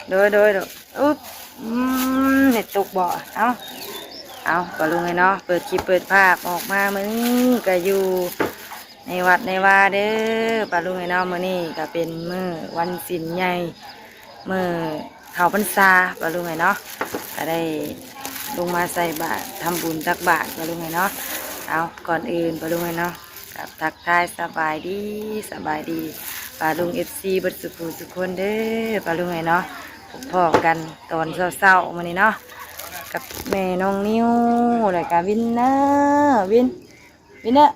โดยอุ๊บเน็ตตกบ่เอาปลาลุงไงเนาะเปิดคลิปเปิดภาพออกมามื้อนี้ก็อยู่ในวัดในวาเด้อปลาลุงไงเนาะมื้อนี้ก็เป็นมื้อวันศีลใหญ่มื้อเข้าพรรษาปลาลุงไงเนาะก็ได้ลงมาใส่บาตรทำบุญตักบาตรปลาลุงไงเนาะเอาก่อนอื่นปลาลุงไงเนาะกับทักทายสบายดีปลาลุงFCเบิดสุขทุกคนเด้อปลาลุงไงเนาะพบพ่อกันตอนเช้าๆมื้อนี้เนาะกับแม่น้องนิ้วแล้วก็วินเนอร์วินเนอร์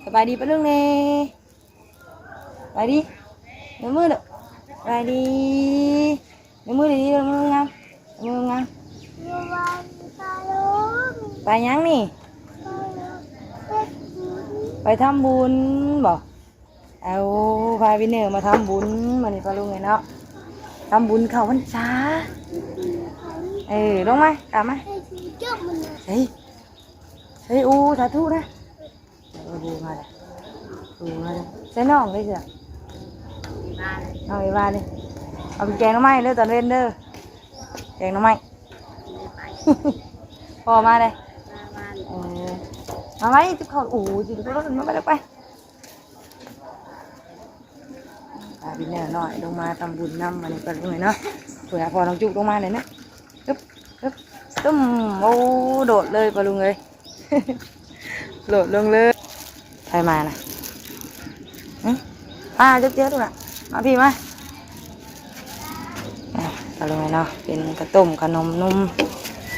สบายดีปะลุงเน่สบายดีมือมือเด้อสบายดีมือดีมืองามไปยังนี่ไปทำบุญบอกเอาพาวินเนอร์มาทำบุญมานี่ปะลุงไงเนาะทำบุญเข้าพรรษาลงไหมกลับไหมเฮ้ยสาธุนะดูมาเลยใส่น่องเลยจ้ะน้องไอ้บ้านเลยเอาไปแกงน้ำไม้เลยตอนเล่นเด้อแกงน้ำไม้พอมาเลยมาไหมจุดเขาจุดรถมาไปเลยไปบินเนอร์หน่อยลงมาทำบุญน้ำมันกันเลยเนาะเผื่อพอน้องจุกลงมาเลยนะตุ้มโดดเลยปลาลุงเลย โดดลงเลยใครมานะเยอะๆดูนะมาพี่มาปลาลุงไงเนาะเป็นกระต้มขนมนุ่ม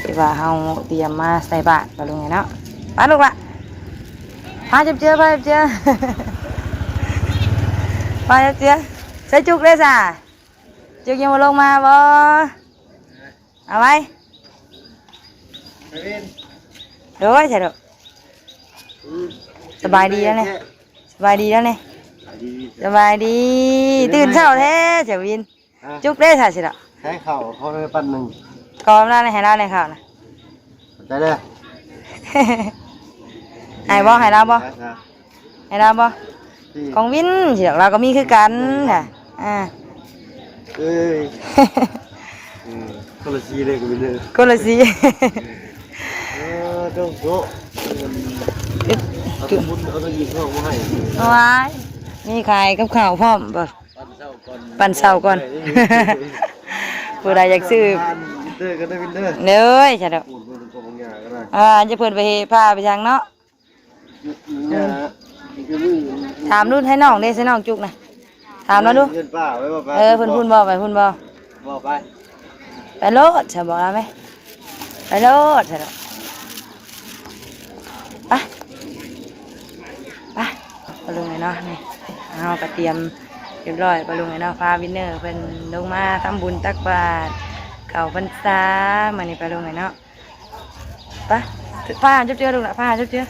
ที่ว่าเราเตรียมมาใส่บาตรปลาลุงไงเนาะมาลูกละพาเจือใส่จุกเลยจ้ะจุกยังมาลงมาบ่เอาไว้เดี๋ยวใช่หรอสบายดีแล้วเนี่ยสบายดีตื่นเช้าแท้เจ้าวินจุกได้ใช่สิหรอให้เข่าเขาเลยปั้นหนึ่งกอมแล้วให้เราในข่าวนะได้เลยให้เราบ่ของวินสิเราก็มีคือกันค่ะคนละสีเลยกับวินเลยคนละสีเอาตัวมุนเอาตัวยิงเข้ามาให้ว้ายมีขายกับข้าวพร้อมบ่ปั่นเช้าก่อนผู้ใดอยากซื้อเด้อก็ได้วินเด้อเลยใช่แล้วจะเพิ่นไปพาไปทางเนาะถามรุ่นให้น้องได้สิน้องจุกนะถามแล้วดูเพิ่นพูดบ่ไปไปโลดใช่บอกแล้วไหมไปโลดใช่แล้วไปปลาลุงไงเนาะนี่เอากระเทียมเรียบร้อยปลาลุงไงเนาะพาวินเนอร์เพิ่นลงมาทำบุญตักบาตรเข้าพรรษามานี่ปลาลุงไงเนาะไปผ้าจุ๊บเจือลูกละผ้าจุ๊บเจือ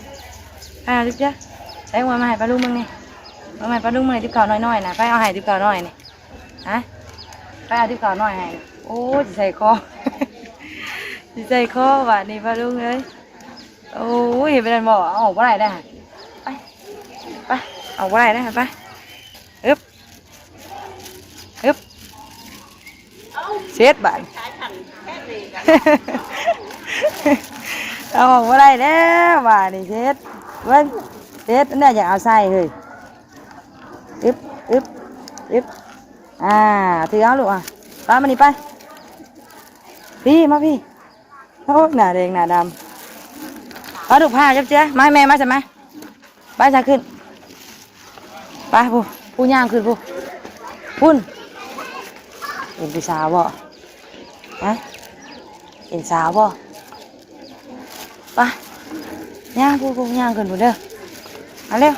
ใช้หัวมาให้ปลาลุงมึงนี่มาให้ปลาลุงมึงติ๊บเก่าน้อยๆนะไปเอาให้ติ๊บเก่าน้อยนี่ฮะไปเอาติ๊บเก่าน้อยให้โอ้จะใส่คอว่ะนี่ปลาลุงเลยโอ้ยเป็นอะไรบอกเอาออกว่าไรได้ไปเอาว่าไรได้ไปอึ๊บเช็ดบ้านเอาออกว่าไรแล้วบ้านนี่เช็ดนั่นอยากเอาใส่เลยอึ๊บถือเอาลูกป้ามานี่ไปพี่มาพี่โอ้หน้าแดงหน้าดำเอาดูผ้าจับเจ้าไม้แม่มาใช่ไหมไปจะขึ้นไปผู้ย่างขึ้นพุ่นเห็นผู้สาวบ่เห็นสาวบ่ไปย่างผู้ย่างขึ้นพุ่นเด้อมาเร็ว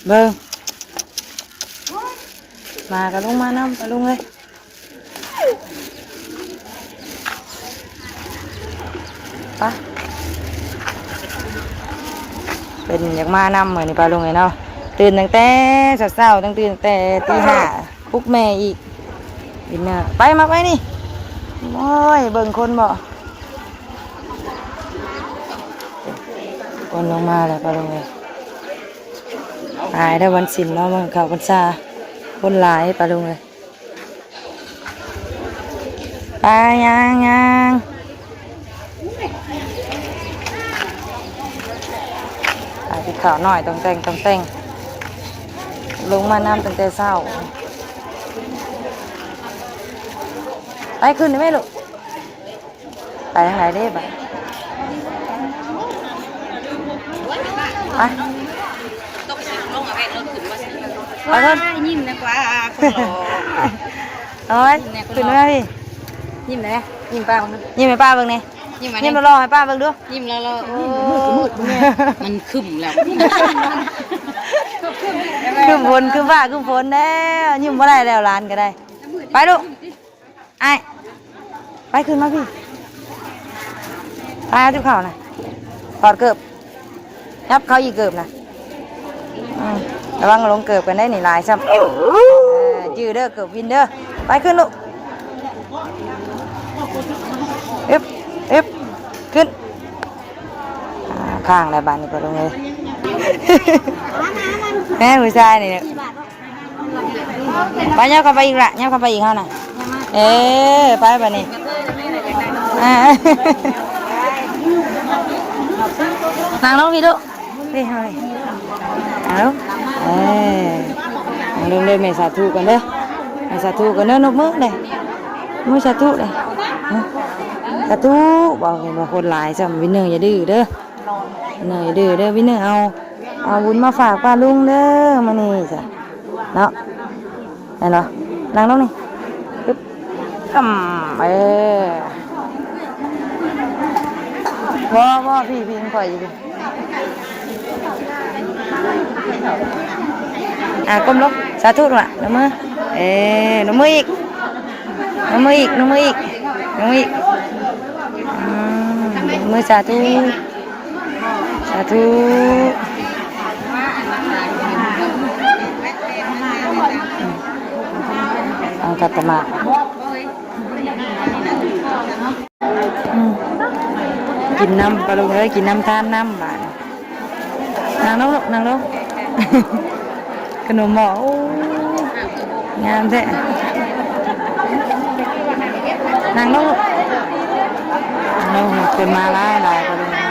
เบิ่งมากับลุงมาน้ำกับลุงเลยไปเป็นอยากมานำเหมือนนี่ปลาลุงเลยเนาะตื่นตั้งแต่เช้าตื่นตั้งแต่ตี 5ปลุกแม่อีกบินเนอร์ไปมาไปนี่โอ้ยเบิ่งคนบ่คนลงมาแล้วปลาลุงเลยหายได้วันศิลป์เนาะมันเข้าพรรษาคนหลายปลาลุงเลย ไปยังไปที่ข่าวหน่อยต้องแต่งลงมาน้ำตั้งแต่เช้าไปขึ้นได้ไหมลูกไปทางไหนได้บ้างไปไปเถอะ ยิ้มนะกว่าคนรอ เอาไว้ขึ้นได้ไหมพี่ ยิ้มเลยยิ้มป้าคนนึง ยิ้มให้ป้าเบิ่งนี่ ยิ้มมา ยิ้มรอให้ป้าเบิ่งดู ยิ้มแล้วโอ้มันคึมแล้ว คือฝนคือฟ้าคือฝนแล้วยิ้มบ่ได้แล้วร้านก็ได้ไปลูกไอ้ไปขึ้นมาพี่ไปเอาที่เขาน่ะถอดเกือบยับเขาอีกเกือบน่ะระวังลงเกือบกันได้หนีลายซ้ำจื้อเด้อเกือบวินเด้อไปขึ้นลูกเอฟขึ้นข้างอะไรบ้านนี่ก็ลงเลยแม่ผู้ชายนี่ไปเนี้ยเข้าไปอีกละเนี้ยเข้าไปอีกเขาน่ะไปบ้านนี่นั่งลงพี่ลูกนี่เฮ้ยเอานั่งลงเลยแม่สาธุกันเด้อแม่สาธุกันเด้อนกมือเลยมือสาธุเลยสาธุบอกเห็นว่าคนหลายซ้ำวินเนอร์อย่าดื้อเด้อเนยดื้อเด้อวินเนอร์เอาบุญมาฝากป้าลุงเด้อมานี่จ้ะเนาะเห็นเหรอนั่งลงนี่ปึ๊บว่าพี่มันปล่อยอยู่ดิก้มลงสาธุด้วยน้ำมือน้ำมืออีกมือสาธุกัตมากินน้ำปลาลูกเลยกินน้ำทานน้ำบาดนางลง ขนมหม้องามแท้นางลงคนมาหลายปลาลูกนะ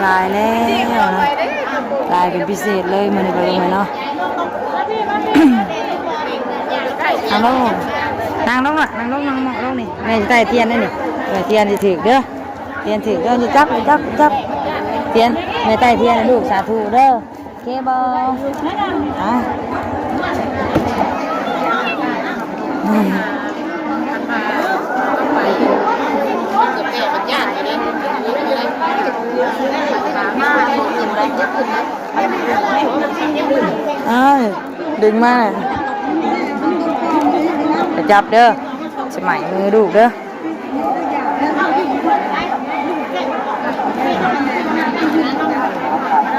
ลายแล้วลายเป็นพิเศษเลยมันไปลงไหมเนาะนั่งลงนั่งลงนี่แม่จะใต้เทียนนี่เทียนจะถือเด้อเทียนถือเด้อจะจับเทียนแม่ใต้เทียนลูกสาธุเด้อเคบดึงมาจะจับเด้อสมัยมือดูเด้อ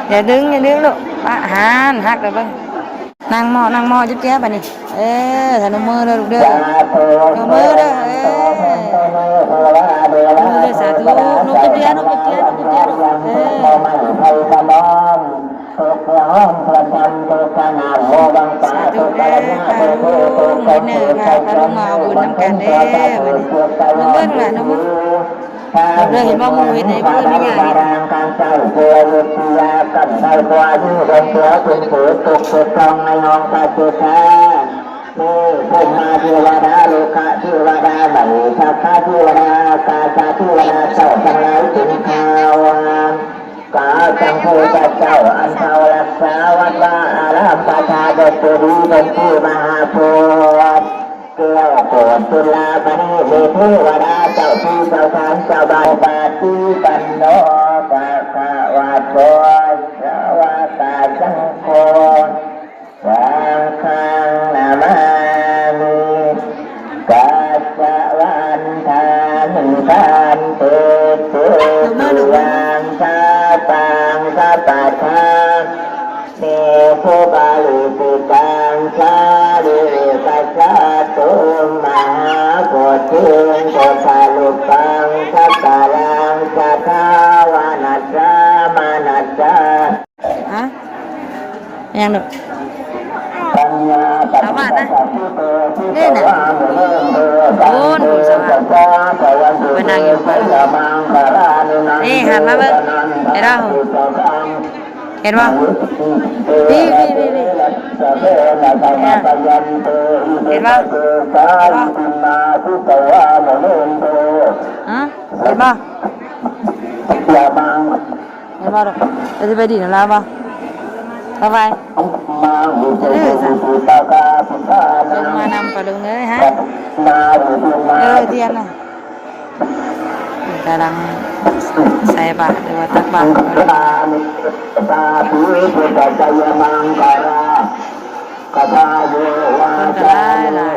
อย่าดึงลูกหักเลยบ้างนั่งหม้อจุ๊บแจ๊บไปนี่ถ่ายนมมือเด้อลูกเด้อนมมือเด้อสาธุนกจุ๊บแจ๊บสาธุเด้อเนื้อค่ะพระลุงมาบุญน้ำกันเด้อวันนี้น้องเบิ้งล่ะน้องมึงเราเห็นว่ามูเห็นในเพื่อนไม่ใหญ่การเศร้าเพื่อลุกยากันใส่ตัวที่เดินเสือเป็นผืนตกเสือตองในห้องตาเสือแท้นี่พมมาเทวดาโลกะเทวดาไหลสัพพะเทวดากาจาเทวดาเจ้าทั้งหลายถึงข่าวกาจังโพเจ้าอันเทารักษาวัดว่าอารามปาชาเดชดีเป็นที่มหาโพธิ์เกี่ยวโกรธจุลาบณีเทวดาเจ้าที่เจ้าทางเจ้าบานปาติปันโนภะคะวะโตสาวกสังโฆสังฆังนามามิกัสสะวันทานิทันเตเตยังชาปังสัพพะทาเนโภบาลิติตังชาลิปัสสะตุมหาโพธิโพธาลุปังสัพพะลังสัทธาวานัสสะมานัสสะ ยังหนูสวัสดีนะเล่นน่ะโอ้หนูสวัสดีเป็นนางอยู่บ้านนี่หันมาเบิ่งเห็นป่ะเห็นป่ะพี่เห็นป่ะฮะเห็นป่ะเราจะไปดีนะป่ะไปเด้อจ้ะลงมานำปลาลุงเลยฮะเทียนน่ะกำลังใส่บาตรหรือว่าตักบาตรคนก็ได้ล่ะ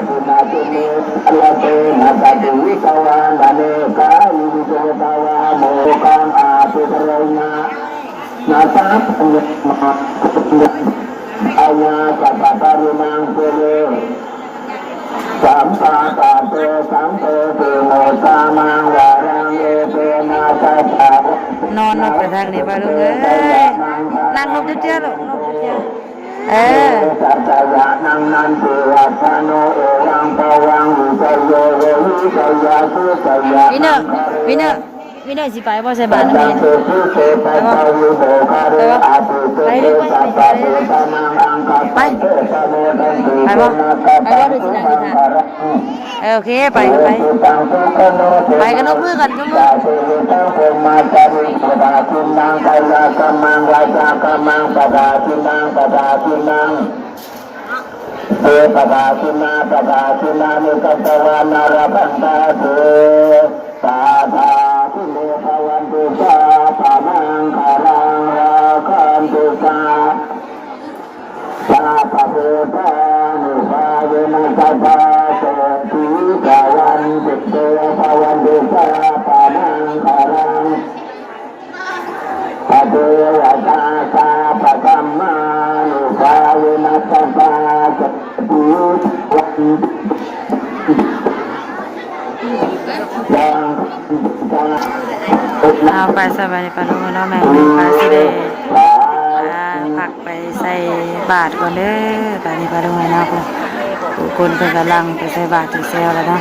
นอนนกแต่ทางนี้ปลาลุงเอ้ยนั่งนกเจี๊ยบหรอกนกเจี๊ยบวินเนอร์สิไปบ่ใส่บาตรนะไปดิไปบ่ไปดูสินะโอเคไปกันนกมือกันนกมือปะดาชินานุกัตตวานาราพันตาเถสาธาทิเลภวันตุสาปานังคารังราคันตุสาสาปะพุทธานุภาเวนัสสะโสติภวันตุเตภวันตุสาปานังคารังปะเทวตาสาปะกัมมานุภาเวนัสสะเอาไปสบายปลาลูกน้องแม่ปลาสิเดผักไปใส่บาตรก่อนเด้อปลานี้ปลาลูกน้องผู้คนเป็นกำลังไปใส่บาตรที่เซลแล้วนะ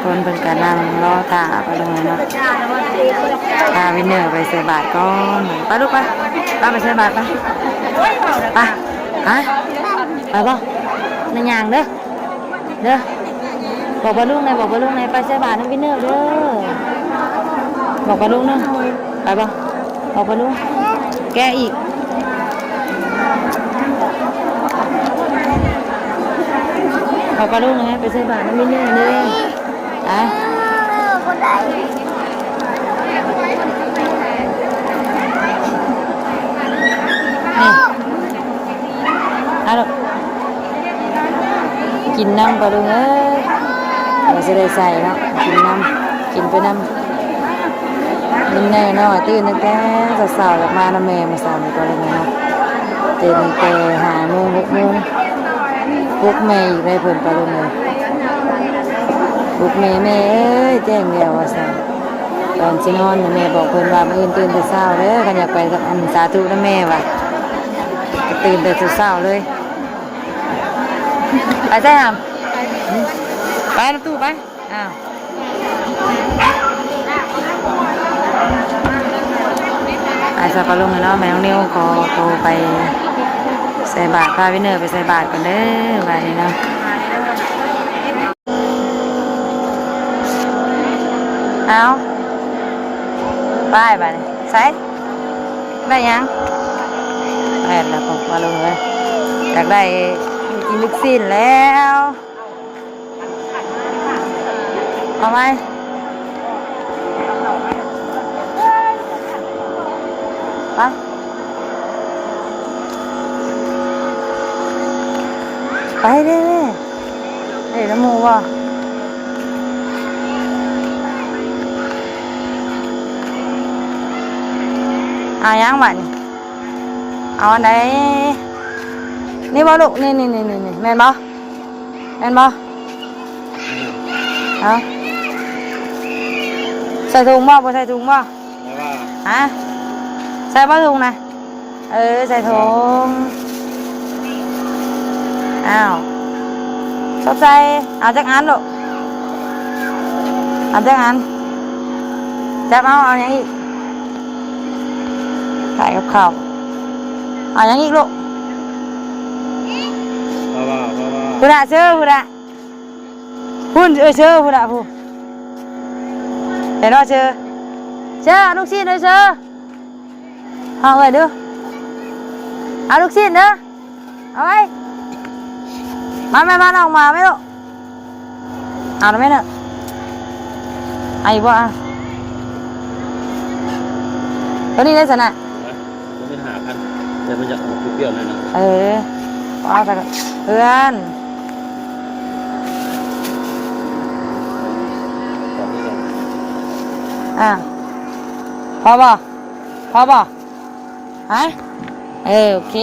คนเป็นกำลังรอตาปลาลูกน้องพาวินเนอร์ไปใส่บาตรก่อนปลาลูกไปใส่บาตรไปฮะไปป่ะในยางเด้อบอกปลาลูกในไปใส่บาตรน้ำวินเนอร์เด้อบอกปลาลูกนึงไปป่ะบอกปลาลูกแกอีกบอกปลาลูกนะไปใส่บาตรน้ำวินเนอร์เด้อลูกกินน้ำปลาดุงเอ้ยเราจะได้ใส่เนาะกินไปน้ำนิ่มแน่เนาะตื่นตั้งแต่สาวๆออกมาน้ำแม่มาสาวในปลาดุงเนาะตื่นแต่5 โมง 6 โมงปลุกแม่อีกได้เพิ่นปลาดุงเลยปลุกแม่เอ้ยแจ้งแล้วว่าสั่นตอนสินอนแม่บอกเพิ่นว่ามื้ออื่นตื่นแต่เช้าเด้อกันอยากไปอันสาธุนะแม่ว่ะตื่นแต่เช้าเลยไปใช่หามไปรถตู้ไปไอ้สับปะรดเนาะแม่น้องนิ้วขอโทรไปใส่บาตรพาวินเนอร์ไปใส่บาตรกันเด้อวันนี้เนาะเอาไปบ้านใส่ได้ยังได้แล้วผมมาลงเลยอยากได้กินลูกชิ้นแล้วเอาไหมไปเด้เดี๋ยวน้ำมูว่ะเอายังบ้านเอาอันไหนนี่บ่ลูกนี่แม่นบ่เอาใส่ถุงบ่ใส่ถุงบ่ฮะ ใส่ผ้าถุงนะใส่ถุงอ้าวชอบใส่เอาจักอันลูกเอาจักอันจับเอาอย่างอีกใส่กับข้าวเอาอย่างอีกลูกพูดอะเชื่อพูดอะพูดเชื่อพูดอะพูดเห็นว่าเชื่อลูกชิ้นเลยเชื่อเอาไว้ดูเอาลูกชิ้นเด้อเอาไว้มาออกมาไหมลูกเอาไหมเนอะไอ้บ่อะตัวนี้ได้สนะตัวนี้5,000แต่มันจะออกเปรี้ยวๆหน่อยนะเอาแต่เพื่อนพอบ่ฮะโอเค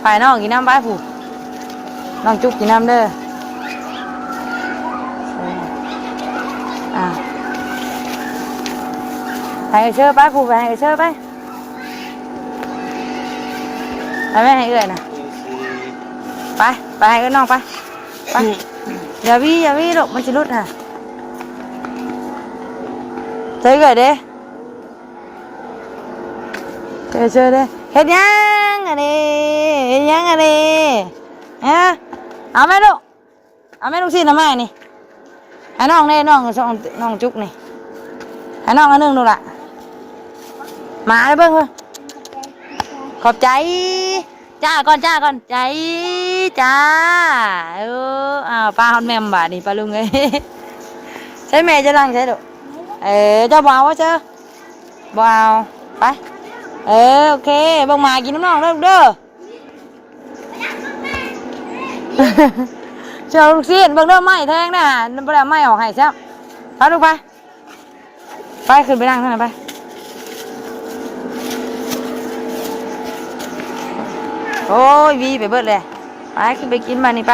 ไปน้องกินน้ำไปผู้น้องจุกกินน้ำเด้อให้เชื่อไปผู้ไปให้เชื่อไปไม่ให้เอื่อยนะไปให้น้องไปอย่าวี่ลูกมันจะรุดฮะเจอเอื่อยเด้เจอเด้เฮ็ดยังอันนี้ฮะเอาไหมลูกสิทำไมนี่ให้น้องเน่น้องจุกนี่ให้น้องอันนึงดูล่ะมาเลยเบิ้งขอบใจจ้าก่อนใจจ้าปลาฮอนแมมบาดนี่ปลาลุงเอ้ยใช่แม่จะนั่งใช่ดูเจ้าบ่าวว่าเจ้าบ่าวไปโอเคบังมากินน้ำน้องเด้อเจ้าลูกศิษย์เบิ่งเด้อไม้แทงนะบ่ได้ไม้ออกให้ซะไปลูกไปขึ้นไปนั่งท่านไปโอ้ยวีไปเบิดเลยไปขึ้นไปกินมานี่ไป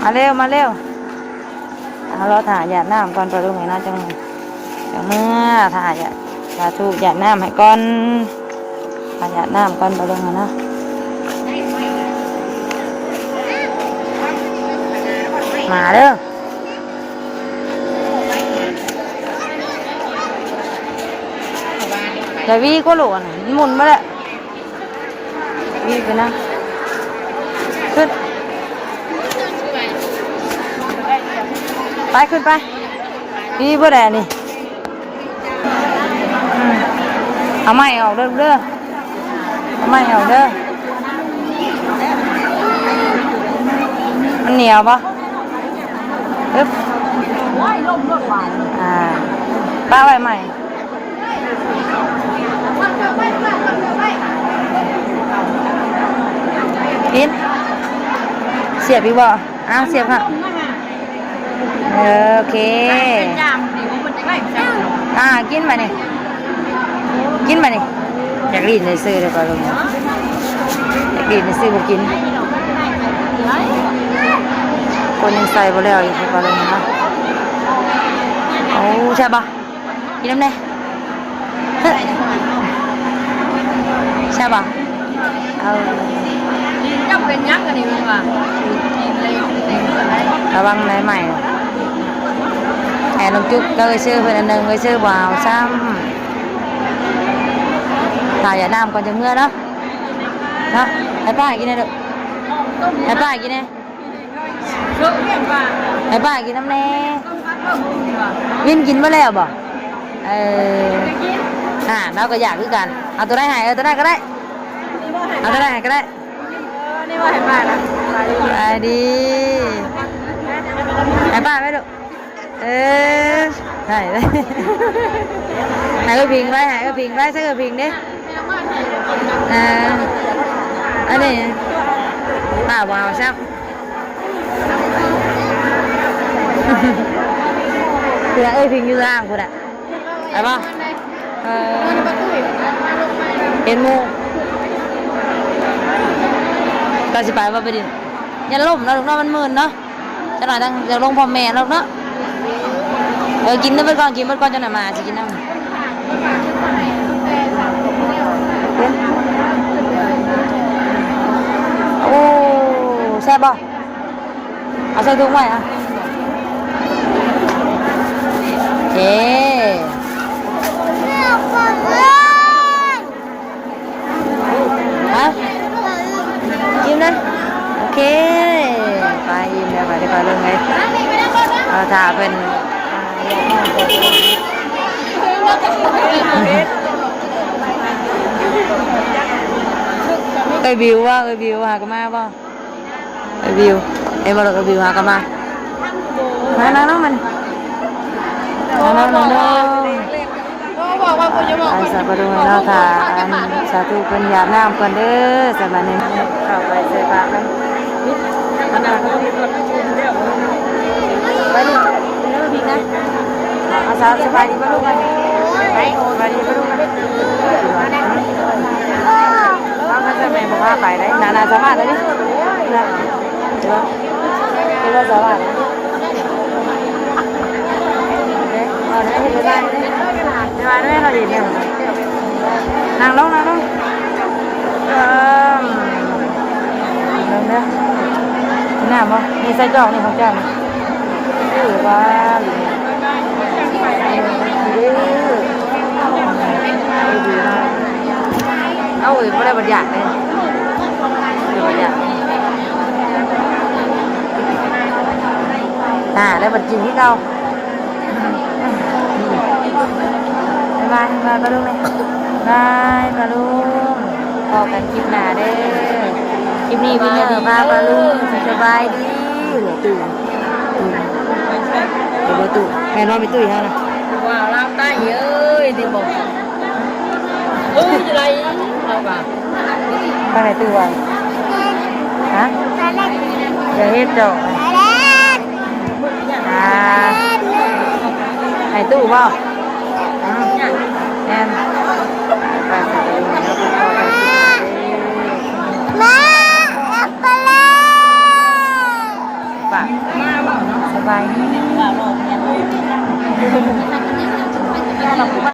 มาเร็วเอาเราถ่ายหยาดน้ำก่อนไปลูกไหนน่าจังเมื่อถ่ายถูกหยาดน้ำให้ก่อนถ่ายหยาดน้ำก่อนไปลูกนะมาเด้อแต่วีก็หลวนหมุนมาแล้ววีไปนะขึ้นไปวีเพื่อแดนี่เอาไม้ออกเด้อเอาไม้ออกเด้อมันเหนียวปะปึ๊บป้าไว้ใหม่กินเสียบอีกบ่เสียบค่ะโอเคกินมานี่อยากรีดในซื้อเลยป่ะลุงอยากรีดในซื้อบ่กินคนยังใส่บ่แล้วอีกป่ะลุงนะโอ้ใช่ป่ะกินน้ำแน่ใช่ป่ะจะเป็นยักษ์กันนี่มั้งวะระวังในใหม่แอบลงจุกก็ชื่อเพื่อนอันหนึ่งชื่อบ่าวซ้ำถ่ายอย่าน้ำก่อนจะเมื่อเนาะให้ป้ากินได้ดูให้ป้ากินได้ให้ป้ากินน้ำแน่วินกินมาแล้วบ่เราก็อยากด้วยกันเอาตัวได้หายตัวได้ก็ได้เอาตัวได้หายก็ได้นี่ว่าให้ป้านะดีให้ป้าไหมลูกหายเลยหายก็พิงไว้ใช่ก็พิงดิอันนี้ป้าวาวซับคือพิงอยู่ล่างคุณอะไอ้ป่ะเห็นมูก็สิไปว่าไปดิอย่าล้มนะลูกน้องมันมึนเนาะจะหน่อยตั้งจะลงพ่อแม่ลูกเนาะกินน้ำไปก่อนจะหน่อยมาจะกินน้ำ เป็นโอ้แซ่บบ่เอาใส่ถุงไว้อ่ะโอเคฮะยิ้มนะโอเคไปยิ้มแล้วไปได้ไปลงไงเอาถ่าเป็นเอ้ยบิวว่าเอ้ยบิวหากนมาบ่เอ้ยบิวเอ้ยบ่เราเอ้ยบิวหากนมานั่งน้องมันนั่งไอ้สาบดูให้เราถ่าสาธุเพิ่นหยาบน้ำเพิ่นเด้อสบายนี้เข้าไปใส่ปากกันอันนั้นก็มีคนไปดิเด้อพี่นะอาสาสบายดีบ่ลูกกันไปสบายดีบ่ลูกกันว่ามันจะแม่บ่พาไปได้นาสามารถได้ดินะเดี๋ยวสามารถเอาได้เห็นได้ได้เราดีเนี่ยนั่งลงเริ่มเนี่ยน้ำบ่มีใส่จอกนี่ของเจ้านี่คือว่าเอาอีกไม่ได้บรรยากเลยบรรยากได้บรรจิงที่เก่าบายบายปลาลุงเลยบายปลาลุงพอกันคลิปหน้าเด้อคลิปนี้พี่เนอร์พาปลาลุงสบายดีหัวตู่หัวตู่แม่นอนไปตุ้ยฮะนะว้าวลาวใต้เอ้ยที่บอกจะไรเอาป่ะ ข้างในตู้วางฮะอย่าเฮ็ดดอกในตู้บ่แอนไปใส่ไปดูนะ